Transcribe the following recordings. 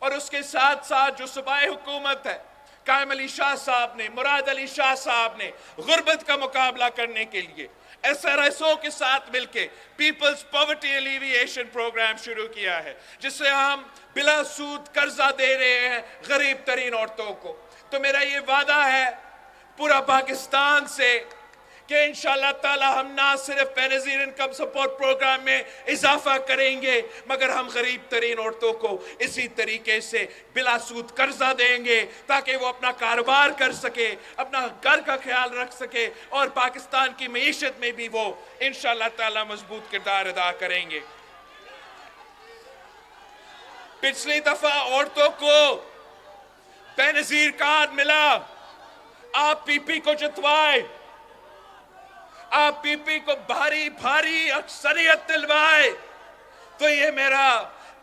اور اس کے ساتھ ساتھ جو صوبائی حکومت ہے، قائم علی شاہ صاحب نے، مراد علی شاہ صاحب نے غربت کا مقابلہ کرنے کے لیے SRSO کے ساتھ مل کے پیپلز پاورٹی ایلیویشن پروگرام شروع کیا ہے، جس سے ہم بلا سود قرضہ دے رہے ہیں غریب ترین عورتوں کو۔ تو میرا یہ وعدہ ہے پورا پاکستان سے کہ انشاءاللہ تعالی ہم نہ صرف بے نظیر انکم سپورٹ پروگرام میں اضافہ کریں گے، مگر ہم غریب ترین عورتوں کو اسی طریقے سے بلا سود قرضہ دیں گے تاکہ وہ اپنا کاروبار کر سکے، اپنا گھر کا خیال رکھ سکے، اور پاکستان کی معیشت میں بھی وہ انشاءاللہ تعالی مضبوط کردار ادا کریں گے۔ پچھلی دفعہ عورتوں کو بے نظیر کارڈ ملا، آپ پی پی کو جتوائے، آپ پی پی کو بھاری بھاری اکثریت دلوائے، تو یہ میرا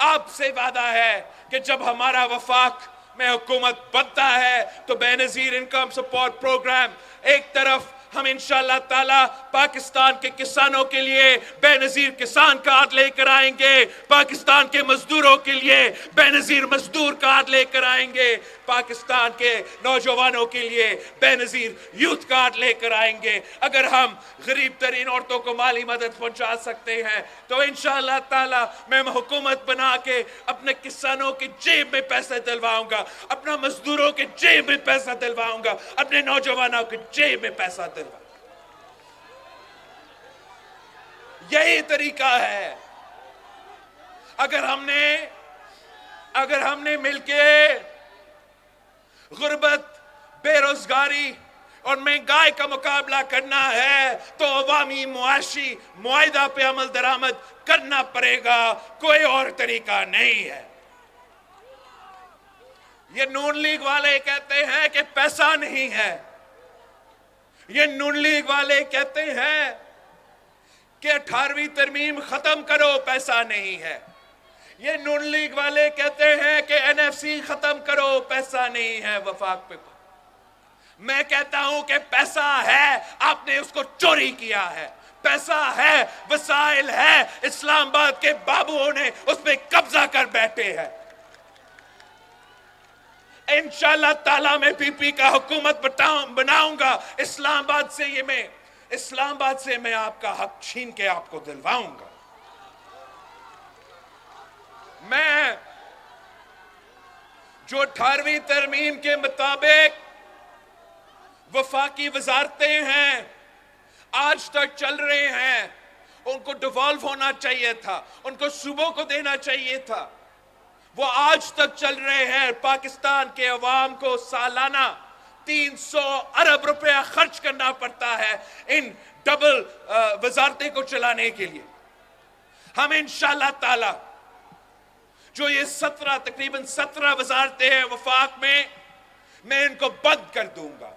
آپ سے وعدہ ہے کہ جب ہمارا وفاق میں حکومت بنتا ہے تو بے نظیر انکم سپورٹ پروگرام ایک طرف ہم انشاءاللہ تعالی پاکستان کے کسانوں کے لیے بے نظیر کسان کارڈ لے کر آئیں گے، پاکستان کے مزدوروں کے لیے بے نظیر مزدور کارڈ لے کر آئیں گے، پاکستان کے نوجوانوں کے لیے بے نظیر یوتھ کارڈ لے کر آئیں گے۔ اگر ہم غریب ترین عورتوں کو مالی مدد پہنچا سکتے ہیں تو انشاءاللہ تعالی میں حکومت بنا کے اپنے کسانوں کی جیب میں پیسے دلواؤں گا، اپنا مزدوروں کے جیب میں پیسہ دلواؤں گا، اپنے نوجوانوں کے جیب میں پیسہ دلواؤں گا۔ یہی طریقہ ہے۔ اگر ہم نے مل کے غربت، بے روزگاری اور مہنگائی کا مقابلہ کرنا ہے تو عوامی معاشی معاہدہ پہ عمل درآمد کرنا پڑے گا، کوئی اور طریقہ نہیں ہے۔ یہ نون لیگ والے کہتے ہیں کہ پیسہ نہیں ہے، یہ نون لیگ والے کہتے ہیں کہ 18ویں ترمیم ختم کرو، پیسہ نہیں ہے، یہ نون لیگ والے کہتے ہیں کہ NFC ختم کرو، پیسہ نہیں ہے وفاق پہ۔ میں کہتا ہوں کہ پیسہ ہے، آپ نے اس کو چوری کیا ہے، پیسہ ہے، وسائل ہے، اسلام آباد کے بابوؤں نے اس پہ قبضہ کر بیٹھے ہیں۔ انشاءاللہ تعالیٰ میں پی پی کا حکومت بناؤں گا، اسلام آباد سے میں آپ کا حق چھین کے آپ کو دلواؤں گا۔ میں جو 18ویں ترمیم کے مطابق وفاقی وزارتیں ہیں آج تک چل رہے ہیں، ان کو ڈیوالو ہونا چاہیے تھا، ان کو صوبوں کو دینا چاہیے تھا، وہ آج تک چل رہے ہیں۔ پاکستان کے عوام کو سالانہ 300 ارب روپیہ خرچ کرنا پڑتا ہے ان ڈبل وزارتیں کو چلانے کے لیے۔ ہم انشاءاللہ تعالی جو یہ تقریباً 17 وزارتیں ہیں وفاق میں ان کو بند کر دوں گا۔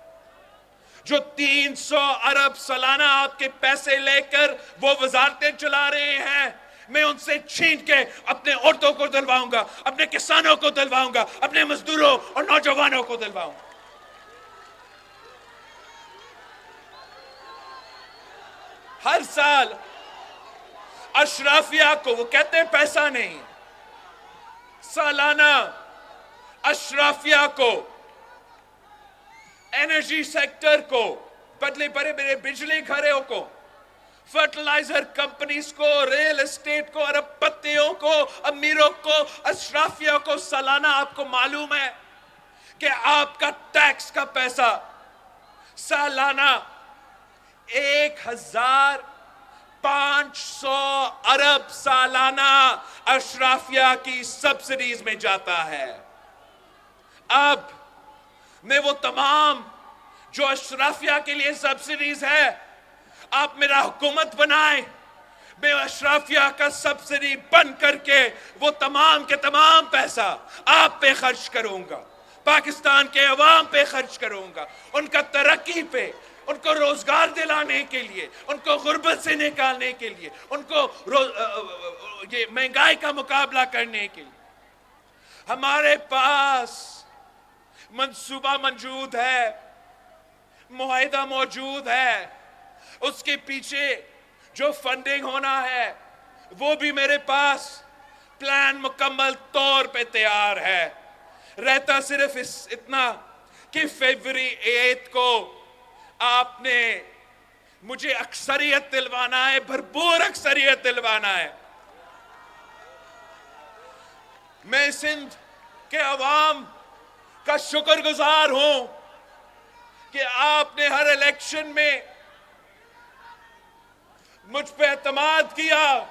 جو 300 ارب سالانہ آپ کے پیسے لے کر وہ وزارتیں چلا رہے ہیں، میں ان سے چھین کے اپنے عورتوں کو دلواؤں گا، اپنے کسانوں کو دلواؤں گا، اپنے مزدوروں اور نوجوانوں کو دلواؤں گا۔ ہر سال اشرافیہ کو، وہ کہتے ہیں پیسہ نہیں، سالانہ اشرافیہ کو، انرجی سیکٹر کو، بڑے بڑے بجلی گھروں کو، فرٹیلائزر کمپنیز کو، ریل اسٹیٹ کو، ارب پتیوں کو، امیروں کو، اشرافیہ کو، سالانہ آپ کو معلوم ہے کہ آپ کا ٹیکس کا پیسہ سالانہ 1500 ارب سالانہ اشرافیہ کی سبسڈیز میں جاتا ہے۔ اب میں وہ تمام جو اشرافیہ کے لیے سبسڈیز ہے، آپ میرا حکومت بنائیں، میں اشرافیہ کا سبسڈی بند کر کے وہ تمام کے تمام پیسہ آپ پہ خرچ کروں گا، پاکستان کے عوام پہ خرچ کروں گا، ان کا ترقی پہ، ان کو روزگار دلانے کے لیے، ان کو غربت سے نکالنے کے لیے، ان کو یہ مہنگائی کا مقابلہ کرنے کے لیے۔ ہمارے پاس منصوبہ موجود ہے، معاہدہ موجود ہے، اس کے پیچھے جو فنڈنگ ہونا ہے وہ بھی میرے پاس प्लान मुकम्मल तौर पे तैयार है। रहता सिर्फ इतना कि फरवरी 8 को आपने मुझे अक्सरियत दिलवाना है, भरपूर अक्सरियत दिलवाना है। मैं सिंध के अवाम का शुक्रगुजार हूं कि आपने हर इलेक्शन में मुझ पे एतमाद किया।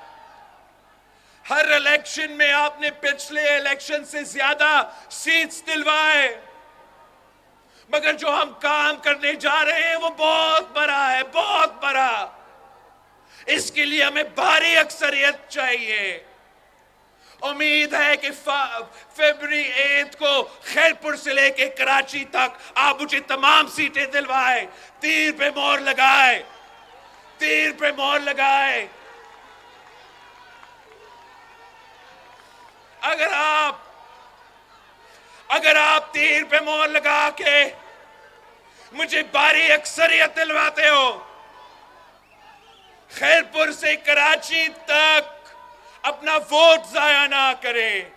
हर इलेक्शन में आपने पिछले इलेक्शन से ज्यादा सीट्स दिलवाए, मगर जो हम काम करने जा रहे हैं वो बहुत बड़ा है, बहुत बड़ा। इसके लिए हमें भारी अक्सरियत चाहिए। उम्मीद है कि फरवरी 8 को खैरपुर से लेके कराची तक आप मुझे तमाम सीटें दिलवाए। तीर पे मोहर लगाए, तीर पे मोहर लगाए। अगर आप तीर पे मोहर लगा के मुझे भारी अक्सरियत दिलवाते हो, खैरपुर से कराची तक अपना वोट जाया ना करें।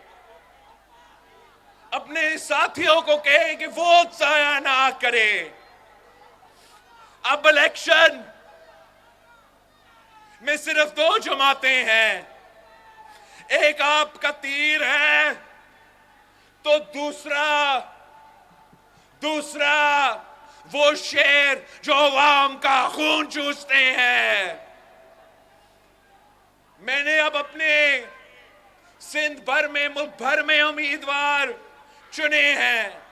अपने साथियों को कहें कि वोट जाया ना करें। अब इलेक्शन में सिर्फ दो जमातें हैं, एक आपका तीर है तो दूसरा वो शेर जो अवाम का खून चूसते हैं। मैंने अब अपने सिंध भर में, मुल्क भर में उम्मीदवार चुने हैं।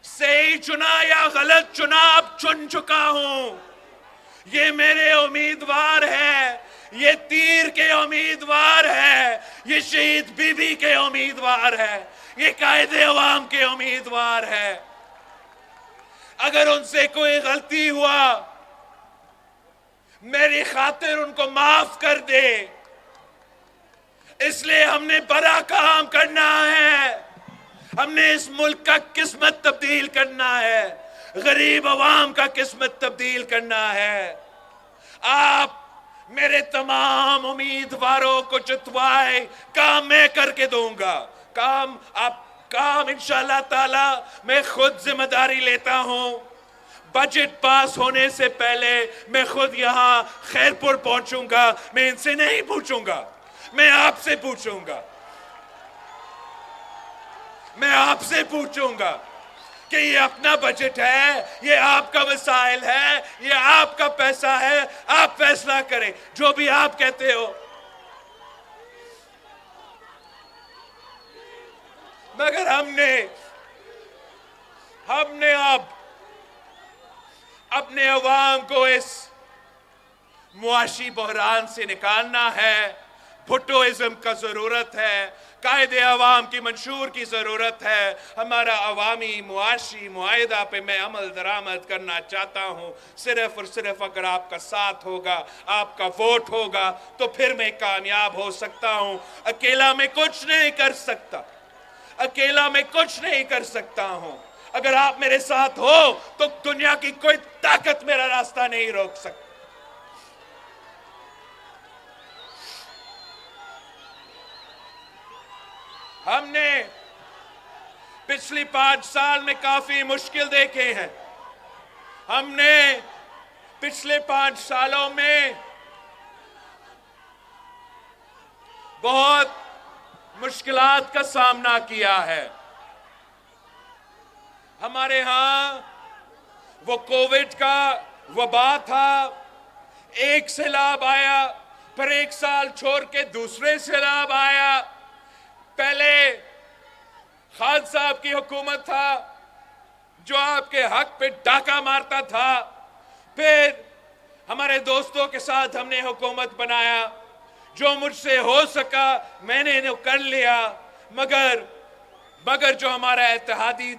सही चुना या गलत चुना, अब चुन चुका हूं। ये मेरे उम्मीदवार है, ये तीर के उम्मीदवार है, ये शहीद बीबी के उम्मीदवार है, ये कायदे अवाम के उम्मीदवार है। अगर उनसे कोई गलती हुआ, मेरी खातिर उनको माफ कर दे। इसलिए हमने बड़ा काम करना है। हमने इस मुल्क का किस्मत तब्दील करना है, गरीब अवाम का किस्मत तब्दील करना है। आप मेरे तमाम उम्मीदवारों को जितवाए, काम मैं करके दूंगा। काम इंशाअल्लाह ताला मैं खुद जिम्मेदारी लेता हूं। बजट पास होने से पहले मैं खुद यहां खैरपुर पहुंचूंगा। मैं इनसे नहीं पूछूंगा, मैं आपसे पूछूंगा। मैं आपसे पूछूंगा कि ये अपना बजट है, ये आपका वसाइल है, ये आपका पैसा है, आप फैसला करें जो भी आप कहते हो। मगर हमने अब अपने अवाम को इस मुआशी बहरान से निकालना है। भुट्टोइज्म का जरूरत है, कायदे अवाम की मंशूर की जरूरत है। हमारा अवामी मुआशी मुआहिदा पे मैं अमल दरामद करना चाहता हूँ। सिर्फ और सिर्फ अगर आपका साथ होगा, आपका वोट होगा, तो फिर मैं कामयाब हो सकता हूँ। अकेला मैं कुछ नहीं कर सकता, अकेला मैं कुछ नहीं कर सकता हूँ। अगर आप मेरे साथ हो तो दुनिया की कोई ताकत मेरा रास्ता नहीं रोक सकती। हमने पिछली 5 साल में काफी मुश्किल देखे हैं। हमने पिछले 5 सालों में बहुत मुश्किलात का सामना किया है। हमारे यहां वो कोविड का वबा था, एक सैलाब आया, फिर 1 साल छोड़ के दूसरे सैलाब आया। पहले खान साहब की हुकूमत था जो आपके हक पे डाका मारता था। फिर हमारे दोस्तों के साथ हमने हुकूमत बनाया। जो मुझसे हो सका मैंने इन्हें कर लिया। मगर जो हमारा इत्तेहादी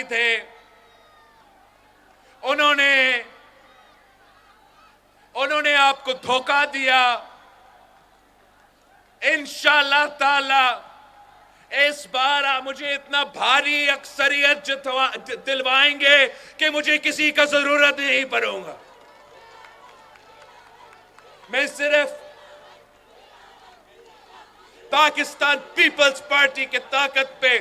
थे, उन्होंने आपको धोखा दिया। इंशाअल्लाह ताला इस बार आप मुझे इतना भारी अक्सरियत दिलवाएंगे कि मुझे किसी का जरूरत नहीं पड़ूंगा। मैं सिर्फ पाकिस्तान पीपल्स पार्टी के ताकत पे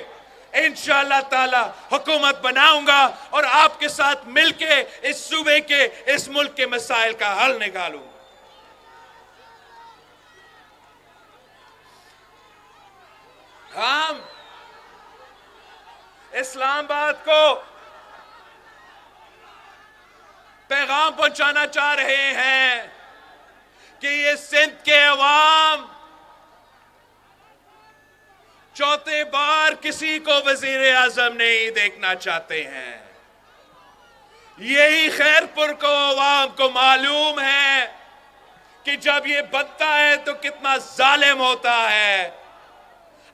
इंशाअल्लाह ताला हुकूमत बनाऊंगा और आपके साथ मिलके इस सूबे के, इस मुल्क के मसाइल का हल निकालूंगा। हम इस्लामाबाद को पैगाम पहुंचाना चाह रहे हैं कि ये सिंध के अवाम चौथे बार किसी को वजीर आजम नहीं देखना चाहते हैं। यही खैरपुर को अवाम को मालूम है कि जब ये बनता है तो कितना जालिम होता है।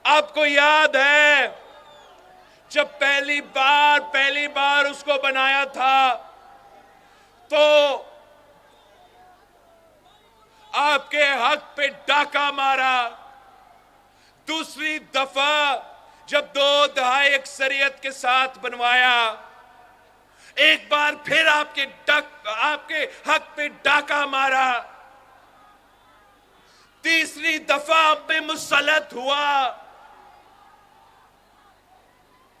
आपको याद है जब पहली बार उसको बनाया था तो आपके हक पे डाका मारा। दूसरी दफा जब 2 दहाई अक्सरियत के साथ बनवाया, एक बार फिर आपके हक पे डाका मारा। तीसरी दफा आप पे मुसल्लत हुआ।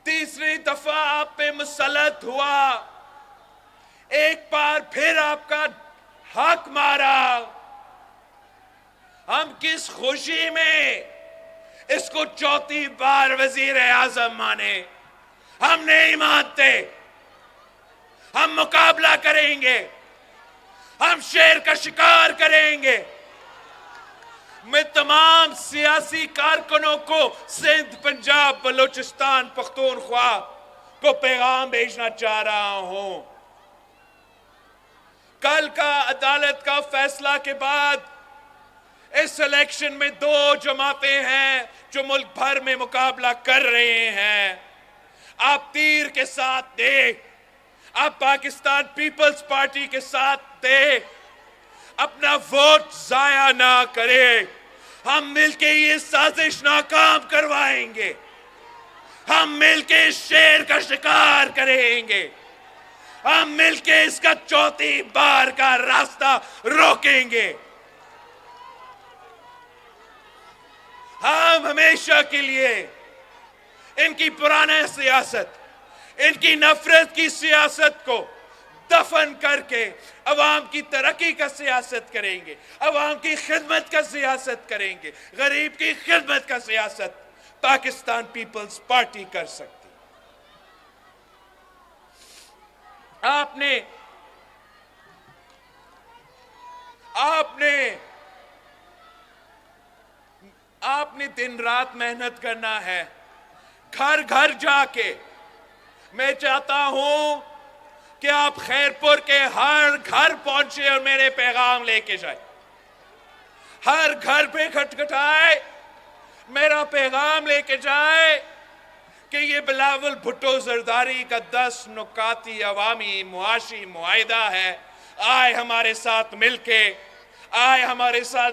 तीसरी दफा आप पे मुसल्लत हुआ। एक बार फिर आपका हक मारा। हम किस खुशी में इसको चौथी बार वजीर आजम माने? हम नहीं मानते। हम मुकाबला करेंगे। हम शेर का शिकार करेंगे। मैं तमाम सियासी कारकुनों को सिंध, पंजाब, बलूचिस्तान, पख्तूनख्वा को पैगाम भेजना चाह रहा हूं। कल का अदालत का फैसला के बाद इस इलेक्शन में 2 जमातें हैं जो मुल्क भर में मुकाबला कर रहे हैं। आप तीर के साथ दे, आप पाकिस्तान पीपल्स पार्टी के साथ दे, अपना वोट जाया ना करे। हम मिलके ये साजिश नाकाम करवाएंगे। हम मिलके शेर का शिकार करेंगे। हम मिलके इसका चौथी बार का रास्ता रोकेंगे। हम हमेशा के लिए इनकी पुरानी सियासत, इनकी नफरत की सियासत को दफन करके अवाम की तरक्की का सियासत करेंगे। अवाम की खिदमत का सियासत करेंगे। गरीब की खिदमत का सियासत पाकिस्तान पीपल्स पार्टी कर सकती। आपने दिन रात मेहनत करना है। घर घर जाके मैं चाहता हूं कि आप खैरपुर के हर घर पहुंचे और मेरे पैगाम लेके जाए। हर घर पे खटखटाए, मेरा पैगाम लेके जाए कि ये बिलावल भुट्टो जरदारी का 10 नुकाती अवामी मुआशी मुआहिदा है। आए हमारे साथ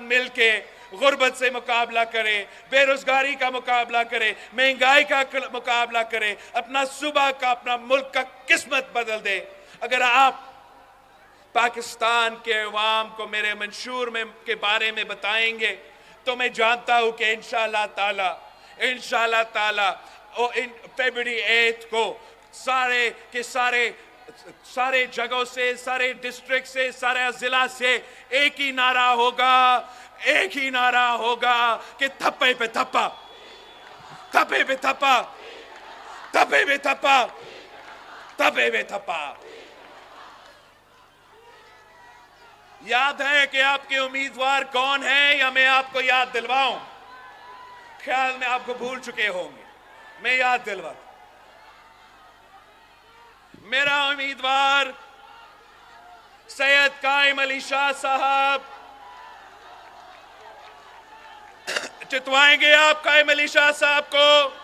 मिलके गुर्बत से मुकाबला करे, बेरोजगारी का मुकाबला करे, महंगाई का मुकाबला करे, अपना सूबा का, अपना मुल्क का किस्मत बदल दे। अगर आप पाकिस्तान के अवाम को मेरे मंशूर के बारे में बताएंगे तो मैं जानता हूं कि इंशाअल्लाह ताला फरवरी 8 को सारे जगहों से, सारे डिस्ट्रिक्ट से, सारे जिला से एक ही नारा होगा कि थप्पे पे थप्पा, थप्पे पे थप्पा, थप्पे पे थप्पा, थप्पे पे थप्पा। याद है कि आपके उम्मीदवार कौन है या मैं आपको याद दिलवाऊं? ख्याल में आपको भूल चुके होंगे, मैं याद दिलवाता। मेरा उम्मीदवार सैयद कायम अली शाह साहब। जितवाएंगे आप कायम अली शाह साहब को?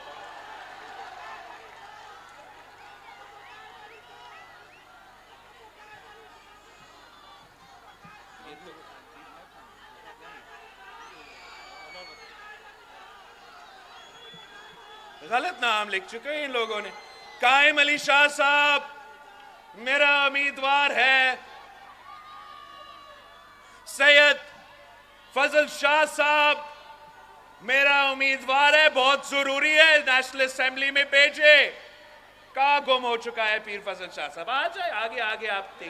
गलत नाम लिख चुके हैं इन लोगों ने। कायम अली शाह साहब मेरा उम्मीदवार है। सैयद फजल शाह साहब میرا امیدوار ہے بہت ضروری ہے نیشنل اسمبلی میں بھیجے. کہاں گم ہو چکا ہے پیر فضل شاہ صاحب؟ آ جائے آگے آپ